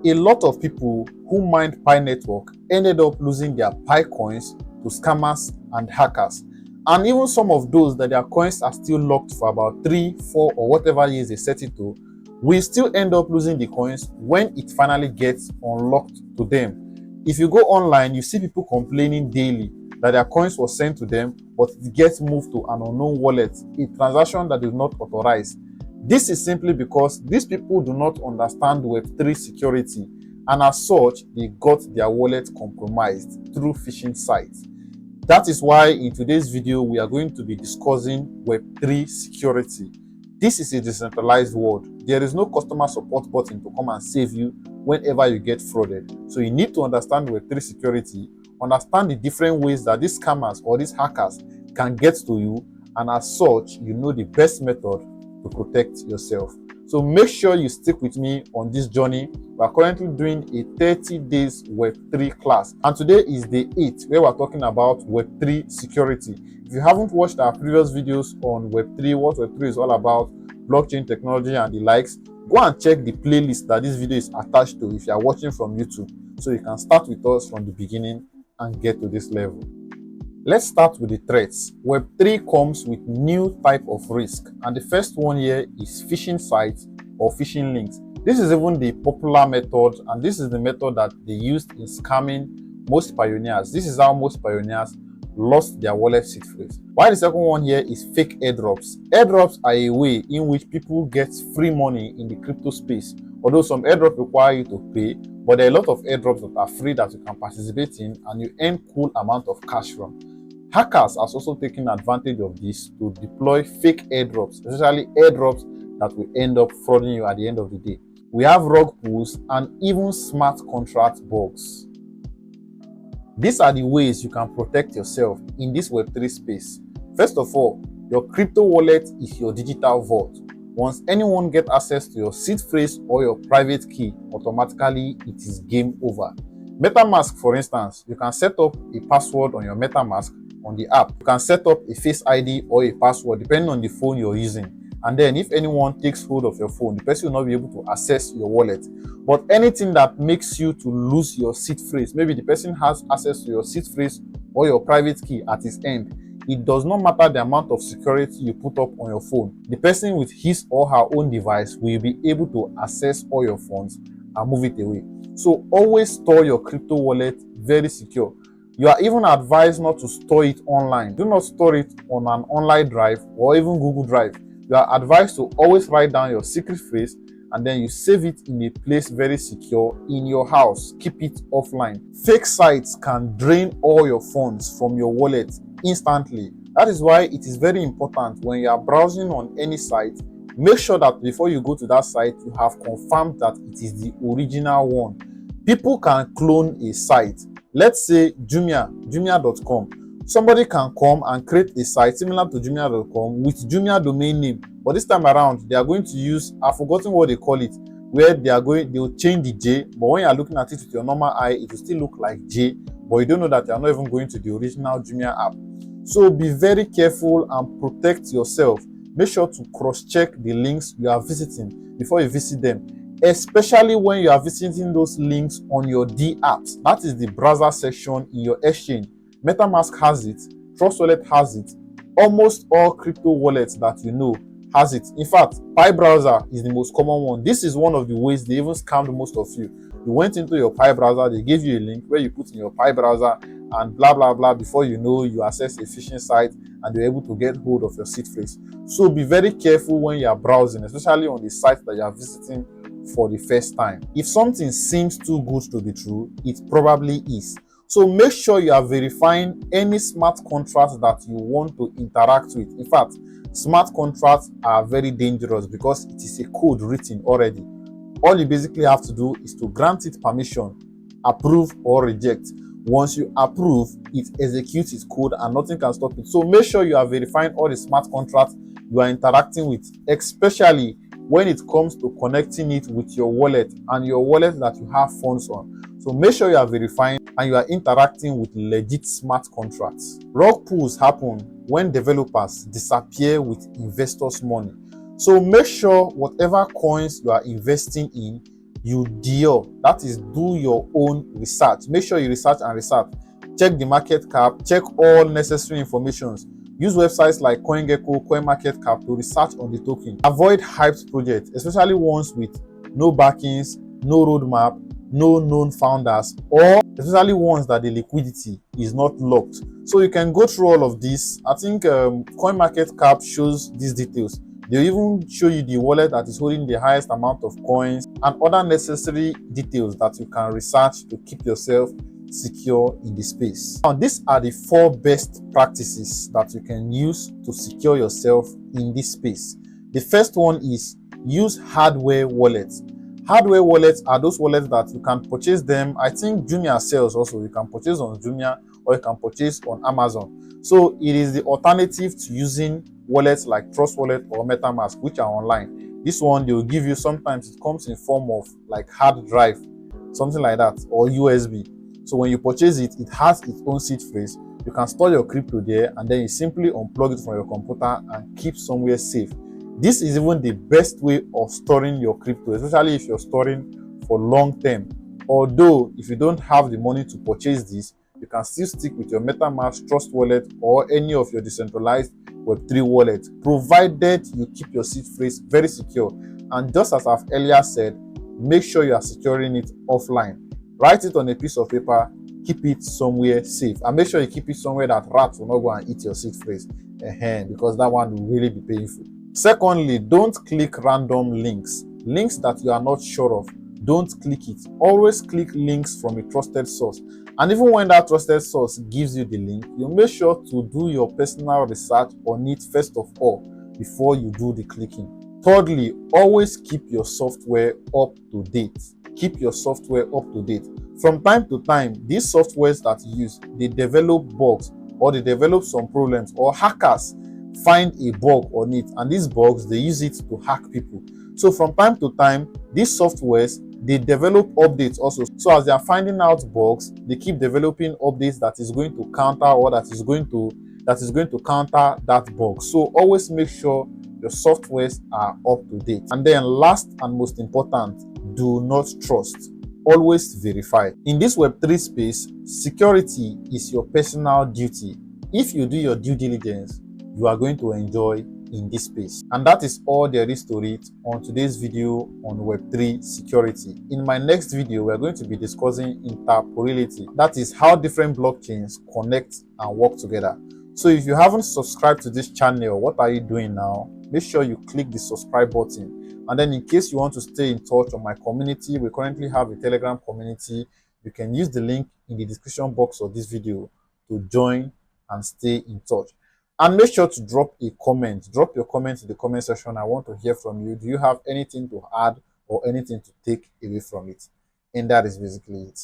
A lot of people who mined Pi network ended up losing their Pi coins to scammers and hackers. And even some of those that their coins are still locked for about 3, 4, or whatever years they set it to, will still end up losing the coins when it finally gets unlocked to them. If you go online, you see people complaining daily that their coins were sent to them, but it gets moved to an unknown wallet, a transaction that is not authorized. This is simply because these people do not understand Web3 security, and as such, they got their wallet compromised through phishing sites. That is why in today's video, we are going to be discussing Web3 security. This is a decentralized world. There is no customer support button to come and save you whenever you get frauded. So you need to understand Web3 security, understand the different ways that these scammers or these hackers can get to you, and as such, you know the best method to protect yourself. So make sure you stick with me on this journey. We are currently doing a 30 days Web3 class, and today is day 8 where we're talking about Web3 security. If you haven't watched our previous videos on Web3, what Web3 is all about, blockchain technology and the likes, go and check the playlist that this video is attached to if you are watching from YouTube, so you can start with us from the beginning and get to this level. Let's start with the threats. Web3 comes with new type of risk, and the first one here is phishing sites or phishing links. This is even the popular method, and this is the method that they used in scamming most pioneers. This is how most pioneers lost their wallet seed phrase. While the second one here is fake airdrops. Airdrops are a way in which people get free money in the crypto space. Although some airdrops require you to pay, but there are a lot of airdrops that are free that you can participate in and you earn cool amount of cash from. Hackers are also taking advantage of this to deploy fake airdrops, especially airdrops that will end up frauding you at the end of the day. We have rug pulls and even smart contract bugs. These are the ways you can protect yourself in this Web3 space. First of all, your crypto wallet is your digital vault. Once anyone gets access to your seed phrase or your private key, automatically it is game over. MetaMask, for instance, you can set up a password on your MetaMask on the app. You can set up a Face ID or a password depending on the phone you're using. And then if anyone takes hold of your phone, the person will not be able to access your wallet. But anything that makes you to lose your seed phrase, maybe the person has access to your seed phrase or your private key at his end, it does not matter the amount of security you put up on your phone. The person with his or her own device will be able to access all your funds and move it away. So always store your crypto wallet very secure. You are even advised not to store it online. Do not store it on an online drive or even Google Drive. You are advised to always write down your secret phrase and then you save it in a place very secure in your house. Keep it offline. Fake sites can drain all your funds from your wallet instantly. That is why it is very important when you are browsing on any site, make sure that before you go to that site, you have confirmed that it is the original one. People can clone a site. Let's say Jumia.com. Somebody can come and create a site similar to Jumia.com with Jumia domain name, but this time around they are going to use, I've forgotten what they call it, where they'll change the J, but when you are looking at it with your normal eye, it will still look like J, but you don't know that you are not even going to the original Jumia app. So be very careful and protect yourself. Make sure to cross-check the links you are visiting before you visit them, especially when you are visiting those links on your D apps. That is the browser section in your exchange. MetaMask has it, Trust Wallet has it, almost all crypto wallets that you know has it. In fact, Pi browser is the most common one. This is one of the ways they even scammed most of you. You went into your Pi browser, they gave you a link where you put in your Pi browser and blah blah blah. Before you know, you access a phishing site and you're able to get hold of your seed phrase. So be very careful when you are browsing, especially on the site that you are visiting for the first time. If something seems too good to be true, it probably is. So make sure you are verifying any smart contracts that you want to interact with. In fact, smart contracts are very dangerous because it is a code written already. All you basically have to do is to grant it permission, approve or reject. Once you approve, it executes its code and nothing can stop it. So make sure you are verifying all the smart contracts you are interacting with, especially when it comes to connecting it with your wallet and your wallet that you have funds on. So make sure you are verifying and you are interacting with legit smart contracts. Rug pulls happen when developers disappear with investors' money. So make sure whatever coins you are investing in, that is, do your own research. Make sure you research and research. Check the market cap, check all necessary informations. Use websites like CoinGecko, CoinMarketCap to research on the token. Avoid hyped projects, especially ones with no backings, no roadmap, no known founders, or especially ones that the liquidity is not locked. So you can go through all of this. I think CoinMarketCap shows these details. They even show you the wallet that is holding the highest amount of coins and other necessary details that you can research to keep yourself secure in the space. Now, these are the 4 best practices that you can use to secure yourself in this space. The first one is use hardware wallets. Hardware wallets are those wallets that you can purchase them. I think Jumia sells also. You can purchase on Jumia or you can purchase on Amazon. So it is the alternative to using wallets like Trust Wallet or MetaMask, which are online. This one, they will give you, sometimes it comes in form of like hard drive, something like that, or USB. So when you purchase it, it has its own seed phrase. You can store your crypto there and then you simply unplug it from your computer and keep somewhere safe. This is even the best way of storing your crypto, especially if you're storing for long term. Although if you don't have the money to purchase this, you can still stick with your MetaMask, Trust Wallet, or any of your decentralized Web3 wallets, provided you keep your seed phrase very secure. And just as I've earlier said, make sure you are securing it offline. Write it on a piece of paper, keep it somewhere safe, and make sure you keep it somewhere that rats will not go and eat your seed phrase, because that one will really be painful. Secondly, don't click random links that you are not sure of. Don't click it. Always click links from a trusted source. And even when that trusted source gives you the link, you make sure to do your personal research on it first of all before you do the clicking. Thirdly, always keep your software up to date. Keep your software up to date. From time to time, these softwares that you use, they develop bugs or they develop some problems, or hackers find a bug on it, and these bugs, they use it to hack people. So from time to time, these softwares, they develop updates also. So as they are finding out bugs, they keep developing updates that is going to counter, or that is going to counter that bug. So always make sure your softwares are up to date. And then last and most important, do not trust. Always verify. In this Web3 space, security is your personal duty. If you do your due diligence, you are going to enjoy in this space. And that is all there is to it on today's video on Web3 security. In my next video, we are going to be discussing interoperability. That is how different blockchains connect and work together. So if you haven't subscribed to this channel, what are you doing now? Make sure you click the subscribe button. And then in case you want to stay in touch on my community, we currently have a Telegram community. You can use the link in the description box of this video to join and stay in touch. And make sure to drop a comment. Drop your comment in the comment section. I want to hear from you. Do you have anything to add or anything to take away from it? And that is basically it.